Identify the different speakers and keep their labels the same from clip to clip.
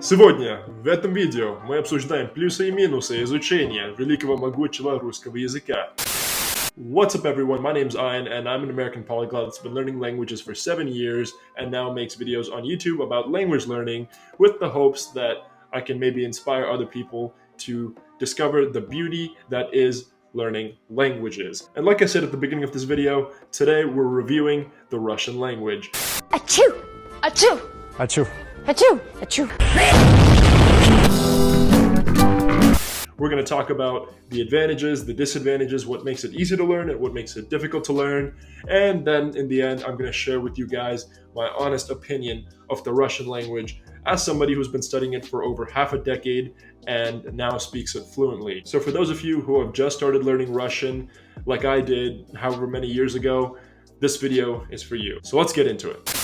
Speaker 1: Сегодня в этом видео мы обсуждаем плюсы и минусы изучения великого могучего русского языка. What's up everyone, my name's Ian and I'm an American polyglot that's been learning languages for 7 years and now makes videos on YouTube about language learning with the hopes that I can maybe inspire other people to discover the beauty that is learning languages. And like I said at the beginning of this video, today we're reviewing the Russian language.
Speaker 2: Achoo! Achoo!
Speaker 3: Achoo.
Speaker 2: Achoo! Achoo!
Speaker 1: We're going to talk about the advantages, the disadvantages, what makes it easy to learn and what makes it difficult to learn. And then in the end, I'm going to share with you guys my honest opinion of the Russian language as somebody who's been studying it for over half a decade and now speaks it fluently. So for those of you who have just started learning Russian, like I did however many years ago, this video is for you. So let's get into it.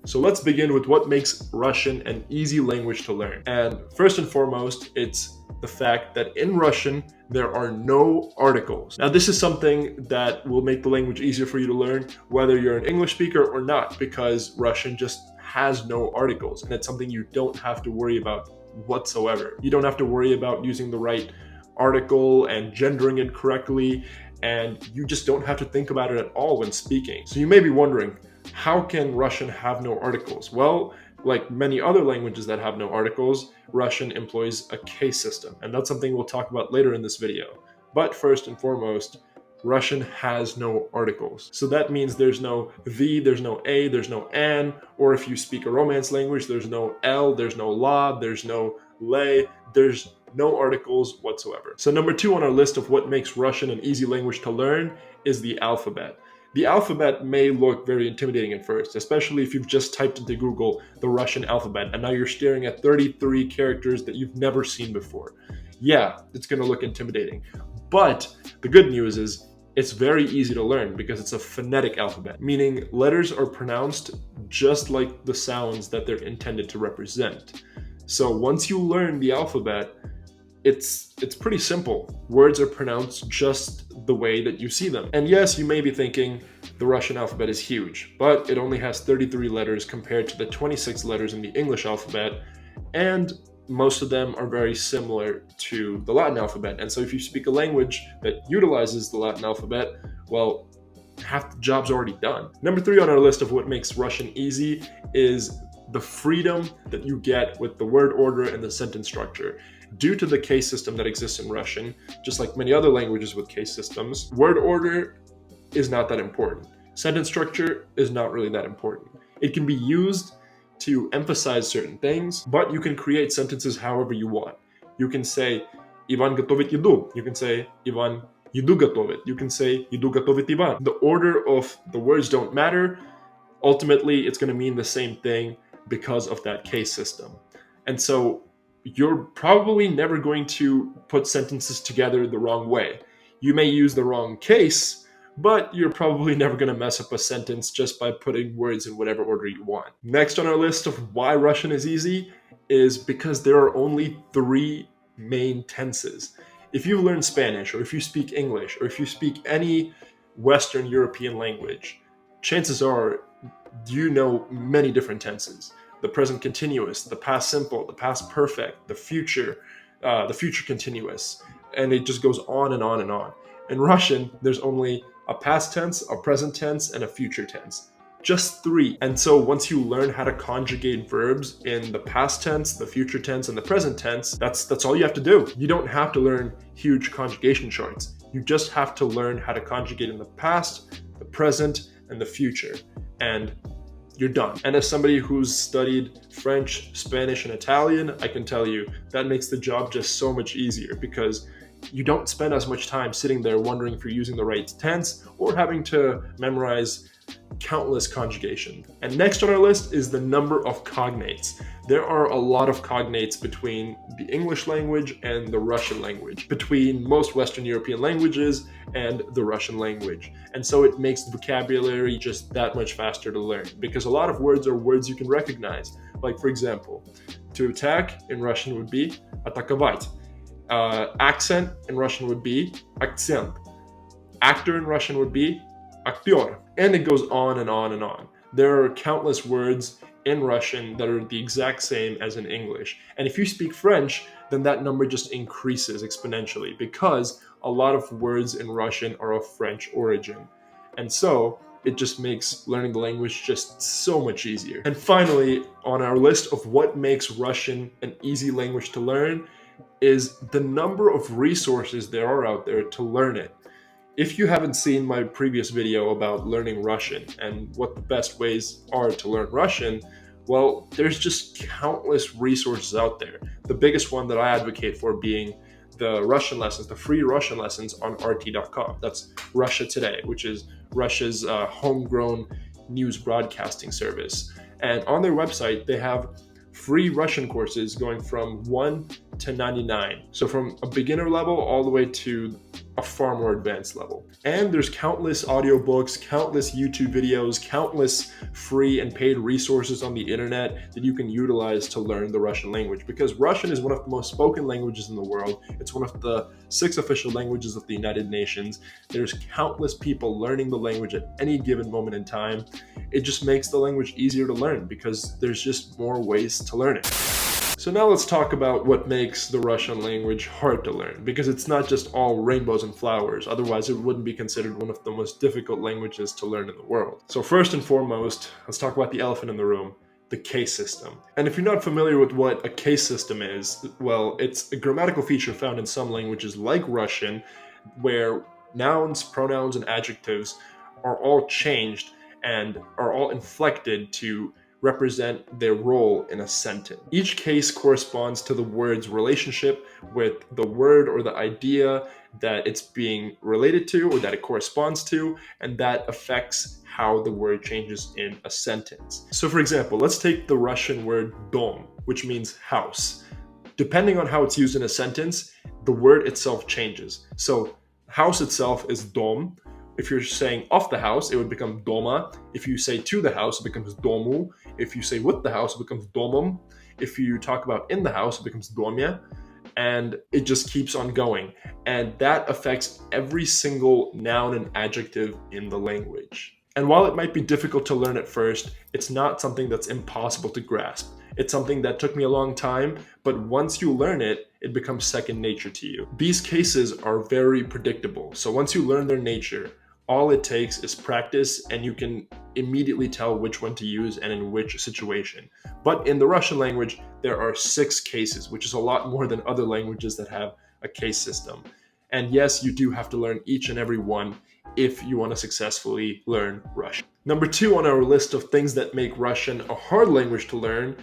Speaker 1: So let's begin with what makes Russian an easy language to learn. And first and foremost, it's the fact that in Russian, there are no articles. Now, this is something that will make the language easier for you to learn, whether you're an English speaker or not, because Russian just has no articles, and it's something you don't have to worry about whatsoever. You don't have to worry about using the right article and gendering it correctly, and you just don't have to think about it at all when speaking. So you may be wondering, how can Russian have no articles? Well, like many other languages that have no articles, Russian employs a case system, and that's something we'll talk about later in this video. But first and foremost, Russian has no articles. So that means there's no the, there's no a, there's no an, or if you speak a Romance language, there's no l, there's no la, there's no le, there's no articles whatsoever. So number 2 on our list of what makes Russian an easy language to learn is the alphabet. The alphabet may look very intimidating at first, especially if you've just typed into Google the Russian alphabet and now you're staring at 33 characters that you've never seen before. Yeah, it's going to look intimidating. But the good news is it's very easy to learn because it's a phonetic alphabet, meaning letters are pronounced just like the sounds that they're intended to represent. So once you learn the alphabet, it's pretty simple. Words are pronounced just the way that you see them. And yes, you may be thinking the Russian alphabet is huge, but it only has 33 letters compared to the 26 letters in the English alphabet, and most of them are very similar to the Latin alphabet. And so if you speak a language that utilizes the Latin alphabet, well, half the job's already done. Number 3 on our list of what makes Russian easy is the freedom that you get with the word order and the sentence structure. Due to the case system that exists in Russian, just like many other languages with case systems, word order is not that important. Sentence structure is not really that important. It can be used to emphasize certain things, but you can create sentences however you want. You can say, Иван готовит еду. You can say, Иван еду готовит. You can say, еду готовит Иван. The order of the words don't matter. Ultimately, it's going to mean the same thing because of that case system. And so you're probably never going to put sentences together the wrong way. You may use the wrong case, but you're probably never going to mess up a sentence just by putting words in whatever order you want. Next on our list of why Russian is easy is because there are only 3 main tenses. If you learn Spanish, or if you speak English, or if you speak any Western European language, chances are you know many different tenses. The present continuous, the past simple, the past perfect, the future continuous, and it just goes on and on and on. In Russian, there's only a past tense, a present tense, and a future tense. Just 3. And so once you learn how to conjugate verbs in the past tense, the future tense, and the present tense, that's all you have to do. You don't have to learn huge conjugation charts. You just have to learn how to conjugate in the past, the present, and the future. And you're done. And as somebody who's studied French, Spanish, and Italian, I can tell you that makes the job just so much easier because you don't spend as much time sitting there wondering if you're using the right tense or having to memorize countless conjugation. And next on our list is the number of cognates. There are a lot of cognates between the English language and the Russian language, between most Western European languages and the Russian language. And so it makes the vocabulary just that much faster to learn because a lot of words are words you can recognize. Like, for example, to attack in Russian would be atakovать. Accent in Russian would be akcent. Actor in Russian would be актер. And it goes on and on and on. There are countless words in Russian that are the exact same as in English. And if you speak French, then that number just increases exponentially because a lot of words in Russian are of French origin. And so it just makes learning the language just so much easier. And finally, on our list of what makes Russian an easy language to learn is the number of resources there are out there to learn it. If you haven't seen my previous video about learning Russian and what the best ways are to learn Russian, well, there's just countless resources out there. The biggest one that I advocate for being the Russian lessons, the free Russian lessons on RT.com. That's Russia Today, which is Russia's homegrown news broadcasting service. And on their website, they have free Russian courses going from 1 to 99. So from a beginner level all the way to a far more advanced level. And there's countless audiobooks, countless YouTube videos, countless free and paid resources on the internet that you can utilize to learn the Russian language, because Russian is one of the most spoken languages in the world. It's one of the 6 official languages of the United Nations. There's countless people learning the language at any given moment in time. It just makes the language easier to learn because there's just more ways to learn it. So now let's talk about what makes the Russian language hard to learn, because it's not just all rainbows and flowers, otherwise it wouldn't be considered one of the most difficult languages to learn in the world. So first and foremost, let's talk about the elephant in the room, the case system. And if you're not familiar with what a case system is, well, it's a grammatical feature found in some languages like Russian, where nouns, pronouns, and adjectives are all changed and are all inflected to represent their role in a sentence. Each case corresponds to the word's relationship with the word or the idea that it's being related to or that it corresponds to, and that affects how the word changes in a sentence. So for example, let's take the Russian word dom, which means house. Depending on how it's used in a sentence, the word itself changes. So house itself is dom. If you're saying of the house, it would become doma. If you say to the house, it becomes domu. If you say with the house, it becomes domum. If you talk about in the house, it becomes domya. And it just keeps on going. And that affects every single noun and adjective in the language. And while it might be difficult to learn at first, it's not something that's impossible to grasp. It's something that took me a long time, but once you learn it, it becomes second nature to you. These cases are very predictable. So once you learn their nature, all it takes is practice and you can immediately tell which one to use and in which situation. But in the Russian language, there are 6 cases, which is a lot more than other languages that have a case system. And yes, you do have to learn each and every one if you want to successfully learn Russian. Number 2 on our list of things that make Russian a hard language to learn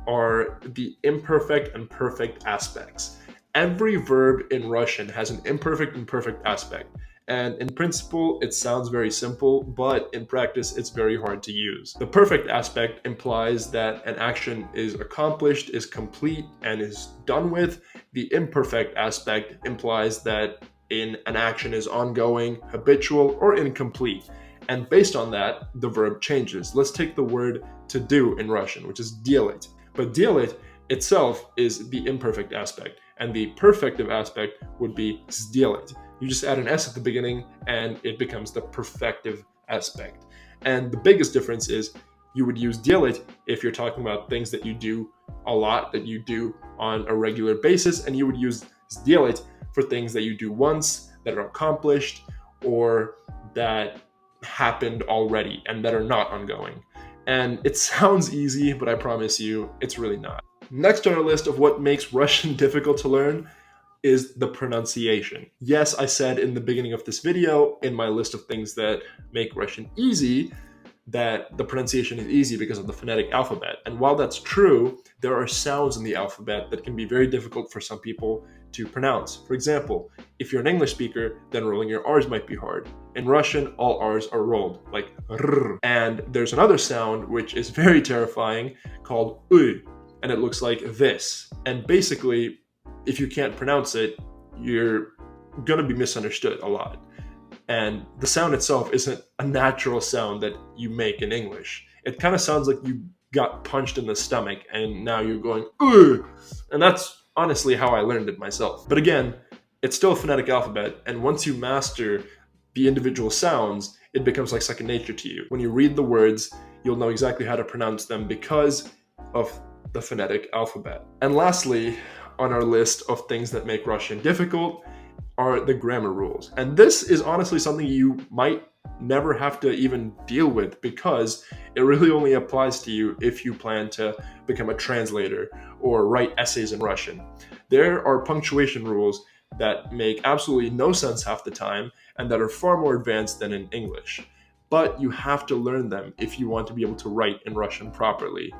Speaker 1: are the imperfect and perfect aspects. Every verb in Russian has an imperfect and perfect aspect. And in principle, it sounds very simple, but in practice, it's very hard to use. The perfect aspect implies that an action is accomplished, is complete, and is done with. The imperfect aspect implies that an action is ongoing, habitual, or incomplete. And based on that, the verb changes. Let's take the word to do in Russian, which is делать. But делать itself is the imperfect aspect, and the perfective aspect would be сделать. You just add an S at the beginning and it becomes the perfective aspect. And the biggest difference is you would use делать if you're talking about things that you do a lot, that you do on a regular basis, and you would use сделать for things that you do once, that are accomplished, or that happened already and that are not ongoing. And it sounds easy, but I promise you, it's really not. Next on our list of what makes Russian difficult to learn is the pronunciation. Yes, I said in the beginning of this video, in my list of things that make Russian easy, that the pronunciation is easy because of the phonetic alphabet. And while that's true, there are sounds in the alphabet that can be very difficult for some people to pronounce. For example, if you're an English speaker, then rolling your R's might be hard. In Russian, all R's are rolled, like R. And there's another sound which is very terrifying called U, and it looks like this. And basically, if you can't pronounce it, you're gonna be misunderstood a lot. And the sound itself isn't a natural sound that you make in English. It kind of sounds like you got punched in the stomach and now you're going, ugh! And that's honestly how I learned it myself. But again, it's still a phonetic alphabet, and once you master the individual sounds, it becomes like second nature to you. When you read the words, you'll know exactly how to pronounce them because of the phonetic alphabet. And lastly, on our list of things that make Russian difficult are the grammar rules. And this is honestly something you might never have to even deal with, because it really only applies to you if you plan to become a translator or write essays in Russian. There are punctuation rules that make absolutely no sense half the time and that are far more advanced than in English. But you have to learn them if you want to be able to write in Russian properly.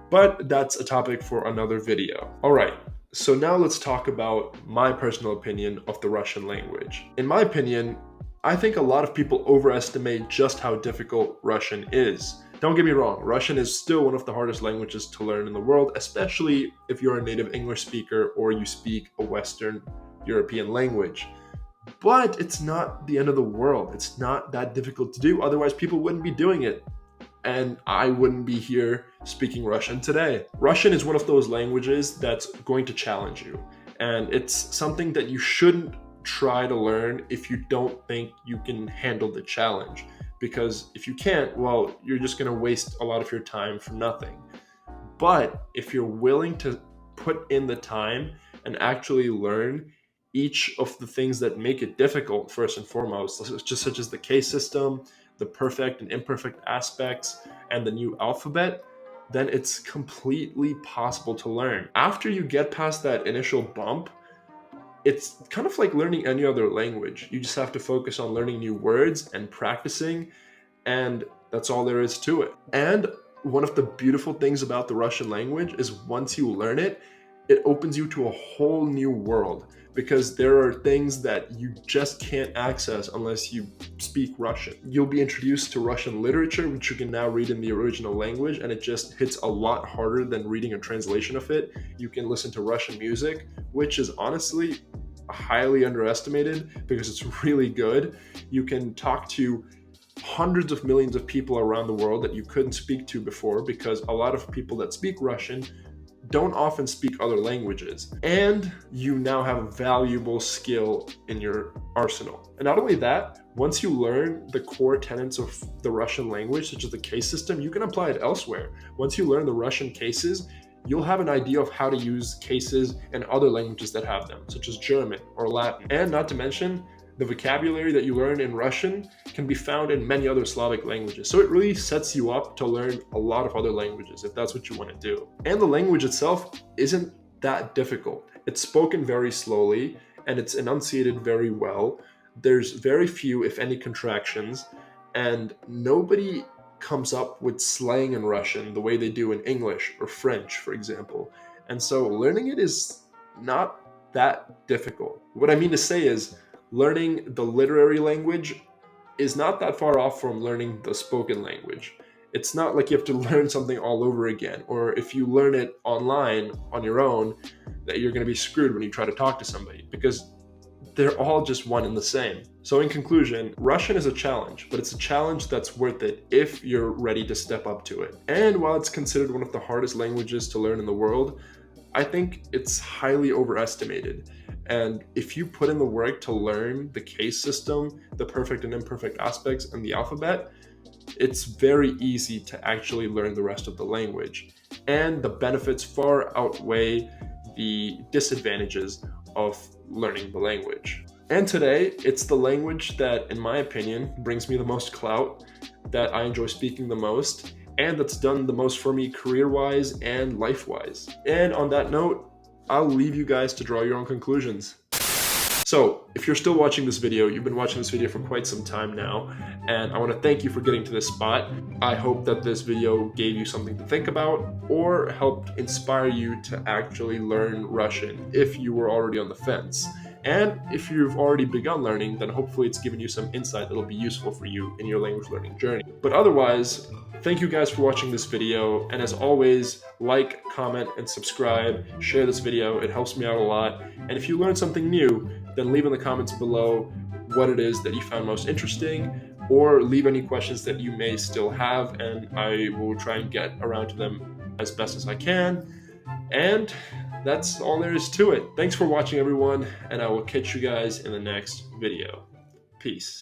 Speaker 1: But that's a topic for another video. All right, so now let's talk about my personal opinion of the Russian language. In my opinion, I think a lot of people overestimate just how difficult Russian is. Don't get me wrong, Russian is still one of the hardest languages to learn in the world, especially if you're a native English speaker or you speak a Western European language. But it's not the end of the world. It's not that difficult to do, otherwise people wouldn't be doing it. And I wouldn't be here speaking Russian today. Russian is one of those languages that's going to challenge you. And it's something that you shouldn't try to learn if you don't think you can handle the challenge. Because if you can't, well, you're just gonna waste a lot of your time for nothing. But if you're willing to put in the time and actually learn each of the things that make it difficult, first and foremost, just such as the case system, the perfect and imperfect aspects, and the new alphabet, then it's completely possible to learn. After you get past that initial bump, it's kind of like learning any other language. You just have to focus on learning new words and practicing, and that's all there is to it. And one of the beautiful things about the Russian language is once you learn it, it opens you to a whole new world, because there are things that you just can't access unless you speak Russian. You'll be introduced to Russian literature, which you can now read in the original language, and it just hits a lot harder than reading a translation of it. You can listen to Russian music, which is honestly highly underestimated because it's really good. You can talk to hundreds of millions of people around the world that you couldn't speak to before, because a lot of people that speak Russian don't often speak other languages. And you now have a valuable skill in your arsenal. And not only that, once you learn the core tenets of the Russian language, such as the case system, you can apply it elsewhere. Once you learn the Russian cases, you'll have an idea of how to use cases in other languages that have them, such as German or Latin. And not to mention, the vocabulary that you learn in Russian can be found in many other Slavic languages. So it really sets you up to learn a lot of other languages if that's what you want to do. And the language itself isn't that difficult. It's spoken very slowly and it's enunciated very well. There's very few, if any, contractions, and nobody comes up with slang in Russian the way they do in English or French, for example. And so learning it is not that difficult. What I mean to say is, learning the literary language is not that far off from learning the spoken language. It's not like you have to learn something all over again, or if you learn it online on your own, that you're going to be screwed when you try to talk to somebody, because they're all just one and the same. So in conclusion, Russian is a challenge, but it's a challenge that's worth it if you're ready to step up to it. And while it's considered one of the hardest languages to learn in the world, I think it's highly overestimated. And if you put in the work to learn the case system, the perfect and imperfect aspects, and the alphabet, it's very easy to actually learn the rest of the language. And the benefits far outweigh the disadvantages of learning the language. And today, it's the language that, in my opinion, brings me the most clout, that I enjoy speaking the most, and that's done the most for me career-wise and life-wise. And on that note, I'll leave you guys to draw your own conclusions. So, if you're still watching this video, you've been watching this video for quite some time now, and I want to thank you for getting to this spot. I hope that this video gave you something to think about, or helped inspire you to actually learn Russian if you were already on the fence. And if you've already begun learning, then hopefully it's given you some insight that'll be useful for you in your language learning journey. But otherwise, thank you guys for watching this video, and as always, like, comment, and subscribe. Share this video, it helps me out a lot. And if you learned something new, then leave in the comments below what it is that you found most interesting, or leave any questions that you may still have, and I will try and get around to them as best as I can. And that's all there is to it. Thanks for watching, everyone, and I will catch you guys in the next video. Peace.